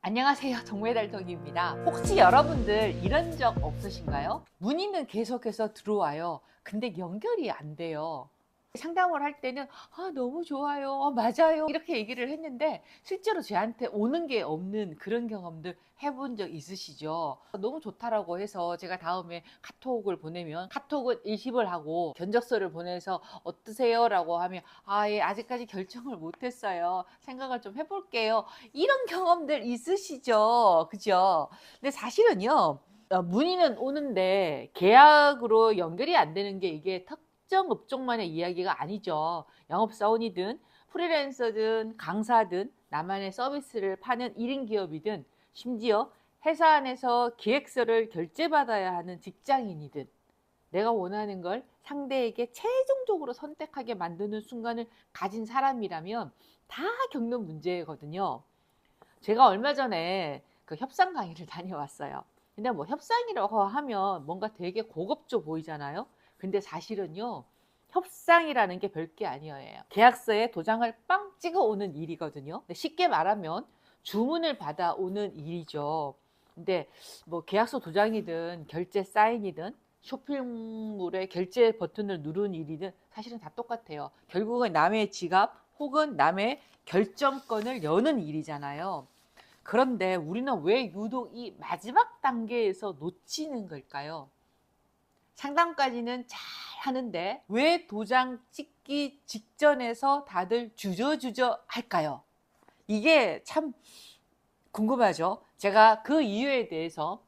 안녕하세요. 정매달동입니다. 혹시 여러분들 이런 적 없으신가요? 문의는 계속해서 들어와요. 근데 연결이 안 돼요. 상담을 할 때는 너무 좋아요. 맞아요. 이렇게 얘기를 했는데 실제로 저한테 오는 게 없는 그런 경험들 해본 적 있으시죠? 너무 좋다라고 해서 제가 다음에 카톡을 보내면 카톡은 일십을 하고 견적서를 보내서 어떠세요? 라고 하면 예, 아직까지 결정을 못했어요. 생각을 좀 해볼게요. 이런 경험들 있으시죠? 그죠? 근데 사실은요, 문의는 오는데 계약으로 연결이 안 되는 게 이게 특정 업종만의 이야기가 아니죠. 영업사원이든 프리랜서든 강사든 나만의 서비스를 파는 1인 기업이든 심지어 회사 안에서 기획서를 결제받아야 하는 직장인이든 내가 원하는 걸 상대에게 최종적으로 선택하게 만드는 순간을 가진 사람이라면 다 겪는 문제거든요. 제가 얼마 전에 그 협상 강의를 다녀왔어요. 근데 뭐 협상이라고 하면 뭔가 되게 고급져 보이잖아요. 근데 사실은요, 협상이라는 게 별게 아니에요. 계약서에 도장을 빵 찍어 오는 일이거든요. 쉽게 말하면 주문을 받아오는 일이죠. 근데 뭐 계약서 도장이든 결제 사인이든 쇼핑몰의 결제 버튼을 누르는 일이든 사실은 다 똑같아요. 결국은 남의 지갑 혹은 남의 결정권을 여는 일이잖아요. 그런데 우리는 왜 유독 이 마지막 단계에서 놓치는 걸까요? 상담까지는 잘 하는데 왜 도장 찍기 직전에서 다들 주저주저 할까요? 이게 참 궁금하죠? 제가 그 이유에 대해서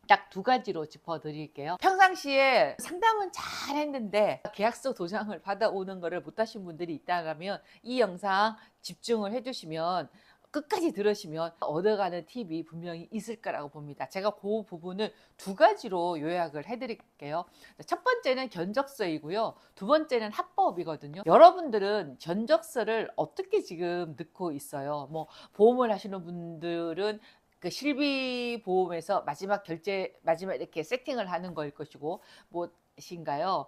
딱 두 가지로 짚어드릴게요. 평상시에 상담은 잘 했는데 계약서 도장을 받아오는 것을 못하신 분들이 있다면 이 영상 집중을 해주시면 끝까지 들으시면 얻어가는 팁이 분명히 있을 거라고 봅니다. 제가 그 부분을 두 가지로 요약을 해드릴게요. 첫 번째는 견적서이고요. 두 번째는 합법이거든요. 여러분들은 견적서를 어떻게 지금 넣고 있어요? 뭐 보험을 하시는 분들은 그 실비보험에서 마지막 결제, 마지막 이렇게 세팅을 하는 거일 것이고, 무엇인가요?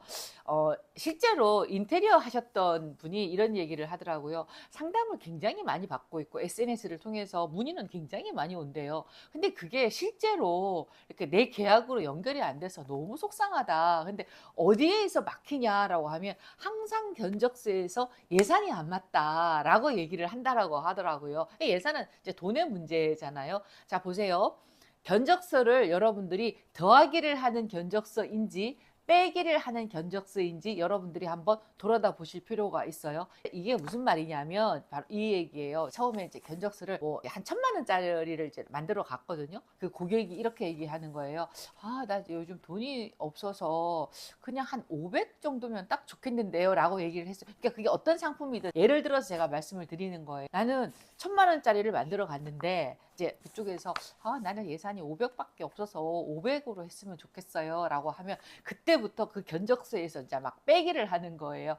실제로 인테리어 하셨던 분이 이런 얘기를 하더라고요. 상담을 굉장히 많이 받고 있고, SNS를 통해서 문의는 굉장히 많이 온대요. 근데 그게 실제로 이렇게 내 계약으로 연결이 안 돼서 너무 속상하다. 근데 어디에서 막히냐라고 하면 항상 견적서에서 예산이 안 맞다라고 얘기를 한다라고 하더라고요. 예산은 이제 돈의 문제잖아요. 자, 보세요. 견적서를 여러분들이 더하기를 하는 견적서인지 빼기를 하는 견적서인지 여러분들이 한번 돌아다 보실 필요가 있어요. 이게 무슨 말이냐면 바로 이 얘기예요. 처음에 이제 견적서를 뭐 한 1,000만 원짜리를 이제 만들어 갔거든요. 그 고객이 이렇게 얘기하는 거예요. 나 요즘 돈이 없어서 그냥 한 500 정도면 딱 좋겠는데요 라고 얘기를 했어요. 그러니까 그게 어떤 상품이든 예를 들어서 제가 말씀을 드리는 거예요. 나는 1,000만 원짜리를 만들어 갔는데 이제 그쪽에서 나는 예산이 500밖에 없어서 500으로 했으면 좋겠어요 라고 하면 그때부터 그 견적서에서 이제 막 빼기를 하는 거예요.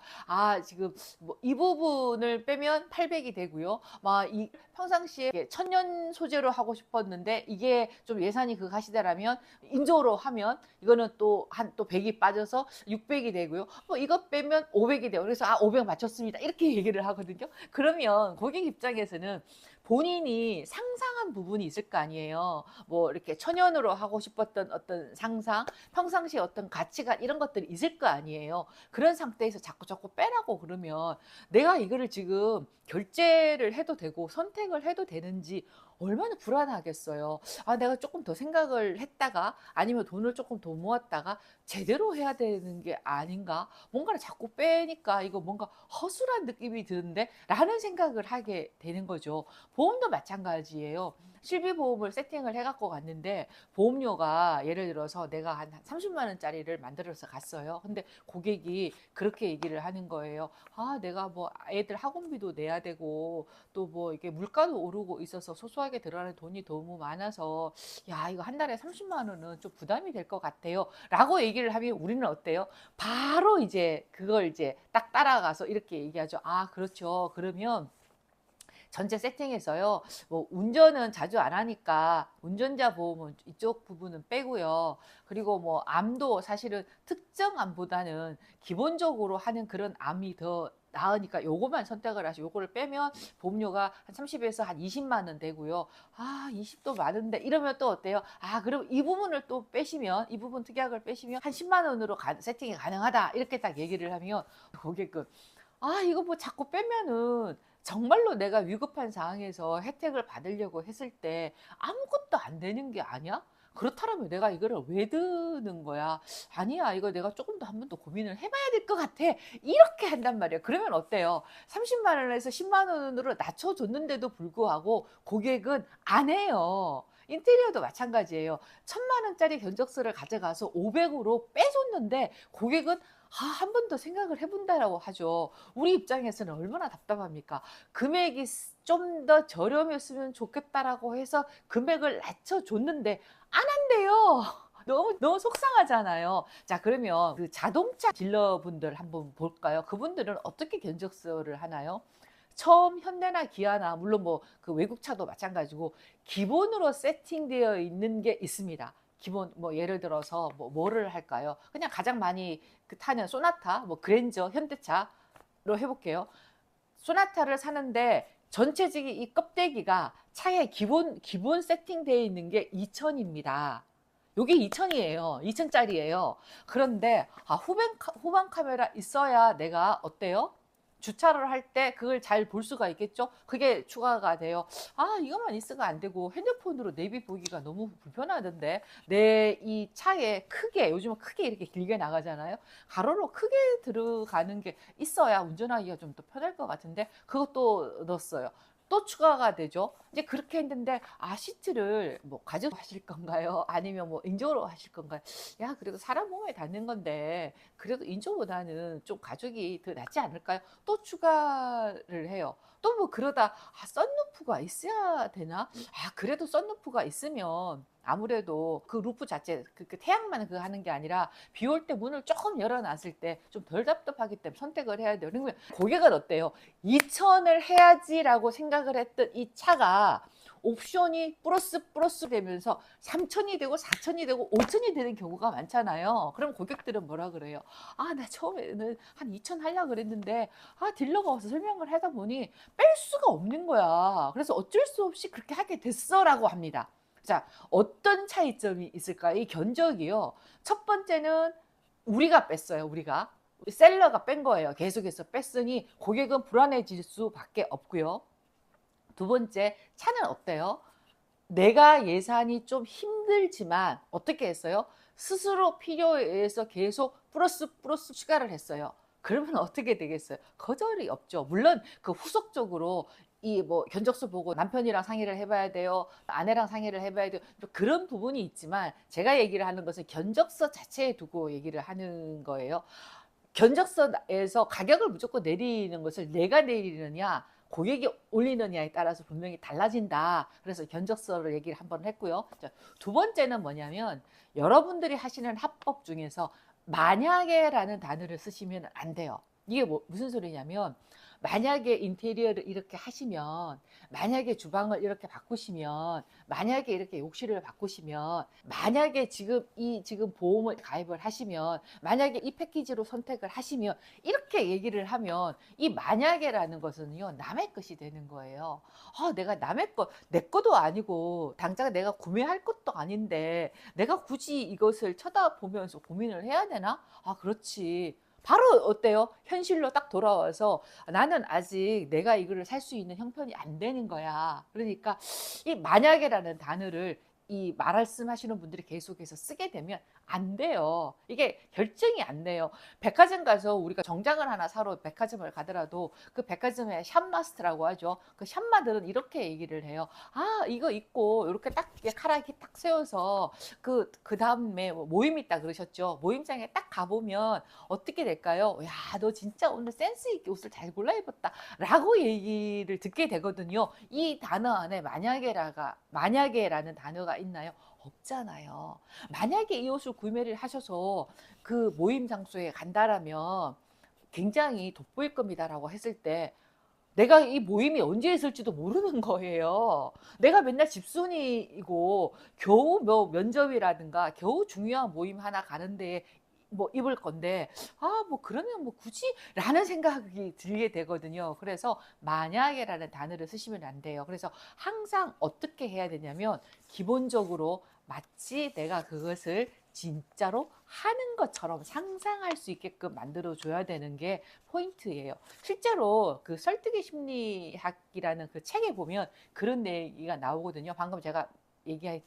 지금 뭐 이 부분을 빼면 800이 되고요. 막 이 평상시에 천연 소재로 하고 싶었는데 이게 좀 예산이 그거 하시다라면 인조로 하면 이거는 또 한 또 100이 빠져서 600이 되고요. 뭐 이거 빼면 500이 돼요. 그래서 500 맞췄습니다. 이렇게 얘기를 하거든요. 그러면 고객 입장에서는 본인이 상상한 부분이 있을 거 아니에요. 뭐 이렇게 천연으로 하고 싶었던 어떤 상상, 평상시에 어떤 가치관 이런 것들이 있을 거 아니에요. 그런 상태에서 자꾸 빼라고 그러면 내가 이거를 지금 결제를 해도 되고 선택을 해도 되는지 얼마나 불안하겠어요. 내가 조금 더 생각을 했다가 아니면 돈을 조금 더 모았다가 제대로 해야 되는 게 아닌가? 뭔가를 자꾸 빼니까 이거 뭔가 허술한 느낌이 드는데? 라는 생각을 하게 되는 거죠. 보험도 마찬가지예요. 실비보험을 세팅을 해갖고 갔는데 보험료가 예를 들어서 내가 한 30만 원짜리를 만들어서 갔어요. 근데 고객이 그렇게 얘기를 하는 거예요. 내가 뭐 애들 학원비도 내야 되고 또 뭐 이게 물가도 오르고 있어서 소소하게 들어가는 돈이 너무 많아서 야, 이거 한 달에 30만 원은 좀 부담이 될 것 같아요. 라고 얘기를 하면 우리는 어때요? 바로 이제 그걸 이제 딱 따라가서 이렇게 얘기하죠. 그렇죠. 그러면 전체 세팅에서요. 뭐 운전은 자주 안 하니까 운전자 보험은 이쪽 부분은 빼고요. 그리고 뭐 암도 사실은 특정 암보다는 기본적으로 하는 그런 암이 더 나으니까 요거만 선택을 하시고 요거를 빼면 보험료가 한 30에서 한 20만 원 되고요. 아, 20도 많은데 이러면 또 어때요? 아, 그럼 이 부분을 또 빼시면, 이 부분 특약을 빼시면 한 10만 원으로 세팅이 가능하다. 이렇게 딱 얘기를 하면 고객은 아, 이거 뭐 자꾸 빼면은 정말로 내가 위급한 상황에서 혜택을 받으려고 했을 때 아무것도 안 되는 게 아니야? 그렇다면 내가 이거를 왜 드는 거야? 아니야, 이거 내가 조금 더 한 번 더 고민을 해봐야 될 것 같아. 이렇게 한단 말이야. 그러면 어때요? 30만 원에서 10만 원으로 낮춰줬는데도 불구하고 고객은 안 해요. 인테리어도 마찬가지예요. 1000만 원짜리 견적서를 가져가서 500으로 빼줬는데 고객은 아, 한 번 더 생각을 해본다라고 하죠. 우리 입장에서는 얼마나 답답합니까? 금액이 좀 더 저렴했으면 좋겠다라고 해서 금액을 낮춰줬는데 안 한대요. 너무 속상하잖아요. 자, 그러면 그 자동차 딜러분들 한번 볼까요? 그분들은 어떻게 견적서를 하나요? 처음 현대나 기아나 물론 뭐 그 외국차도 마찬가지고 기본으로 세팅되어 있는 게 있습니다. 기본 뭐 예를 들어서 뭐를 할까요? 그냥 가장 많이 그 타는 소나타, 뭐 그랜저, 현대차로 해볼게요. 소나타를 사는데 전체적인 이 껍데기가 차에 기본 세팅되어 있는 게 2천입니다. 요게 2천이에요. 2천짜리예요. 그런데 아, 후방 카메라 있어야 내가 어때요? 주차를 할 때 그걸 잘 볼 수가 있겠죠? 그게 추가가 돼요. 아, 이것만 있으면 안 되고 핸드폰으로 내비 보기가 너무 불편하던데 내 이 차에 크게, 요즘은 크게 이렇게 길게 나가잖아요. 가로로 크게 들어가는 게 있어야 운전하기가 좀 더 편할 것 같은데 그것도 넣었어요. 또 추가가 되죠. 이제 그렇게 했는데 아, 시트를 뭐 가지고 하실 건가요? 아니면 뭐 인조로 하실 건가요? 야, 그래도 사람 몸에 닿는 건데 그래도 인조보다는 좀 가죽이 더 낫지 않을까요? 또 추가를 해요. 또 뭐 그러다 아, 썬루프가 있어야 되나? 아, 그래도 썬루프가 있으면 아무래도 그 루프 자체 그 태양만 그 하는 게 아니라 비 올 때 문을 조금 열어놨을 때 좀 덜 답답하기 때문에 선택을 해야 돼요. 그러면 고객은 어때요? 2천을 해야지라고 생각을 했던 이 차가 옵션이 플러스 되면서 3천이 되고 4천이 되고 5천이 되는 경우가 많잖아요. 그럼 고객들은 뭐라 그래요? 아, 나 처음에는 한 2천 하려고 그랬는데 아, 딜러가 와서 설명을 하다 보니 뺄 수가 없는 거야. 그래서 어쩔 수 없이 그렇게 하게 됐어라고 합니다. 자, 어떤 차이점이 있을까요? 이 견적이요. 첫 번째는 우리가 뺐어요. 우리가. 우리 셀러가 뺀 거예요. 계속해서 뺐으니 고객은 불안해질 수밖에 없고요. 두 번째, 차는 어때요? 내가 예산이 좀 힘들지만 어떻게 했어요? 스스로 필요에 의해서 계속 플러스 추가를 했어요. 그러면 어떻게 되겠어요? 거절이 없죠. 물론 그 후속적으로 이 뭐 견적서 보고 남편이랑 상의를 해봐야 돼요. 아내랑 상의를 해봐야 돼요. 그런 부분이 있지만 제가 얘기를 하는 것은 견적서 자체에 두고 얘기를 하는 거예요. 견적서에서 가격을 무조건 내리는 것을 내가 내리느냐 고객이 올리느냐에 따라서 분명히 달라진다. 그래서 견적서를 얘기를 한번 했고요. 두 번째는 뭐냐면 여러분들이 하시는 합법 중에서 만약에라는 단어를 쓰시면 안 돼요. 이게 무슨 소리냐면 만약에 인테리어를 이렇게 하시면, 만약에 주방을 이렇게 바꾸시면, 만약에 이렇게 욕실을 바꾸시면, 만약에 지금 보험을 가입을 하시면, 만약에 이 패키지로 선택을 하시면, 이렇게 얘기를 하면 이 만약에라는 것은요, 남의 것이 되는 거예요. 아, 내가 남의 것, 내 것도 아니고 당장 내가 구매할 것도 아닌데 내가 굳이 이것을 쳐다보면서 고민을 해야 되나? 아, 그렇지. 바로 어때요? 현실로 딱 돌아와서 나는 아직 내가 이거를 살 수 있는 형편이 안 되는 거야. 그러니까 이 만약에라는 단어를 이 말씀하시는 분들이 계속해서 쓰게 되면 안 돼요. 이게 결정이 안 돼요. 백화점 가서 우리가 정장을 하나 사러 백화점을 가더라도 그 백화점에 샵마스터라고 하죠. 그 샵마들은 이렇게 얘기를 해요. 아, 이거 입고 이렇게 딱 카라 이렇게 딱 세워서 그 다음에 모임 있다 그러셨죠. 모임장에 딱 가보면 어떻게 될까요? 야, 너 진짜 오늘 센스 있게 옷을 잘 골라 입었다 라고 얘기를 듣게 되거든요. 이 단어 안에 만약에라는 단어가 있나요? 없잖아요. 만약에 이 옷을 구매를 하셔서 그 모임 장소에 간다라면 굉장히 돋보일 겁니다라고 했을 때 내가 이 모임이 언제 있을지도 모르는 거예요. 내가 맨날 집순이이고 겨우 뭐 면접이라든가 겨우 중요한 모임 하나 가는데 뭐 입을 건데 뭐 그러면 뭐 굳이 라는 생각이 들게 되거든요. 그래서 만약에라는 단어를 쓰시면 안 돼요. 그래서 항상 어떻게 해야 되냐면 기본적으로 마치 내가 그것을 진짜로 하는 것처럼 상상할 수 있게끔 만들어 줘야 되는 게 포인트예요. 실제로 그 설득의 심리학이라는 그 책에 보면 그런 얘기가 나오거든요. 방금 제가 얘기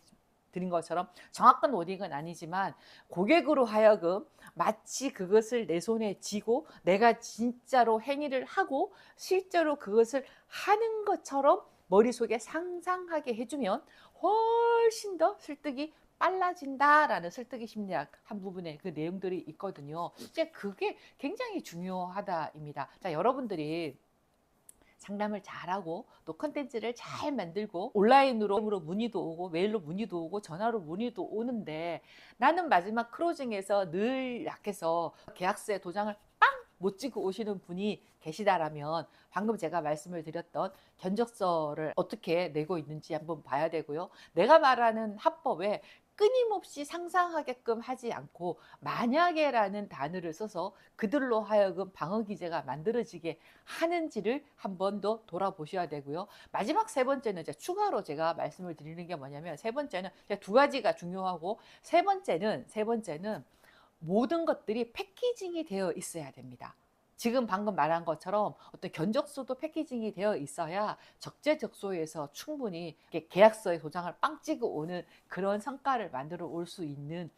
드린 것처럼 정확한 워딩은 아니지만 고객으로 하여금 마치 그것을 내 손에 쥐고 내가 진짜로 행위를 하고 실제로 그것을 하는 것처럼 머릿속에 상상하게 해주면 훨씬 더 설득이 빨라진다라는 설득의 심리학 한 부분에 그 내용들이 있거든요. 이제 그게 굉장히 중요하다입니다. 자, 여러분들이 상담을 잘하고 또 컨텐츠를 잘 만들고 온라인으로 문의도 오고 메일로 문의도 오고 전화로 문의도 오는데 나는 마지막 클로징에서 늘 약해서 계약서에 도장을 빵 못 찍고 오시는 분이 계시다라면 방금 제가 말씀을 드렸던 견적서를 어떻게 내고 있는지 한번 봐야 되고요. 내가 말하는 합법에 끊임없이 상상하게끔 하지 않고 만약에라는 단어를 써서 그들로 하여금 방어 기제가 만들어지게 하는지를 한 번 더 돌아보셔야 되고요. 마지막 세 번째는 이제 추가로 제가 말씀을 드리는 게 뭐냐면 세 번째는 두 가지가 중요하고 세 번째는 모든 것들이 패키징이 되어 있어야 됩니다. 지금 방금 말한 것처럼 어떤 견적서도 패키징이 되어 있어야 적재적소에서 충분히 계약서에 도장을 빵 찍어 오는 그런 성과를 만들어 올 수 있는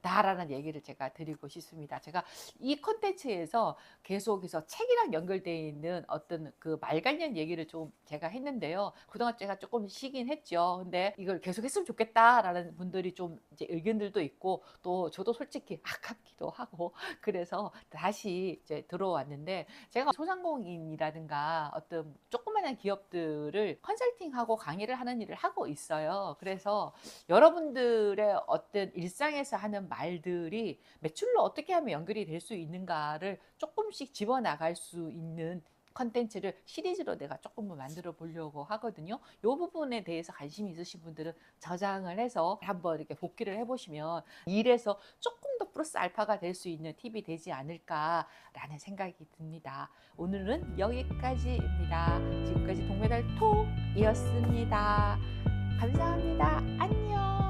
다라는 얘기를 제가 드리고 싶습니다. 제가 이 콘텐츠에서 계속해서 책이랑 연결되어 있는 어떤 그 말 관련 얘기를 좀 제가 했는데요. 그동안 제가 조금 쉬긴 했죠. 근데 이걸 계속 했으면 좋겠다라는 분들이 좀 이제 의견들도 있고 또 저도 솔직히 아깝기도 하고 그래서 다시 이제 들어왔는데 제가 소상공인이라든가 어떤 조그마한 기업들을 컨설팅하고 강의를 하는 일을 하고 있어요. 그래서 여러분들의 어떤 일상에서 하는 말들이 매출로 어떻게 하면 연결이 될 수 있는가를 조금씩 집어나갈 수 있는 컨텐츠를 시리즈로 내가 조금 만들어 보려고 하거든요. 이 부분에 대해서 관심이 있으신 분들은 저장을 해서 한번 이렇게 복기를 해보시면 일에서 조금 더 플러스 알파가 될 수 있는 팁이 되지 않을까라는 생각이 듭니다. 오늘은 여기까지입니다. 지금까지 동메달 톡이었습니다. 감사합니다. 안녕.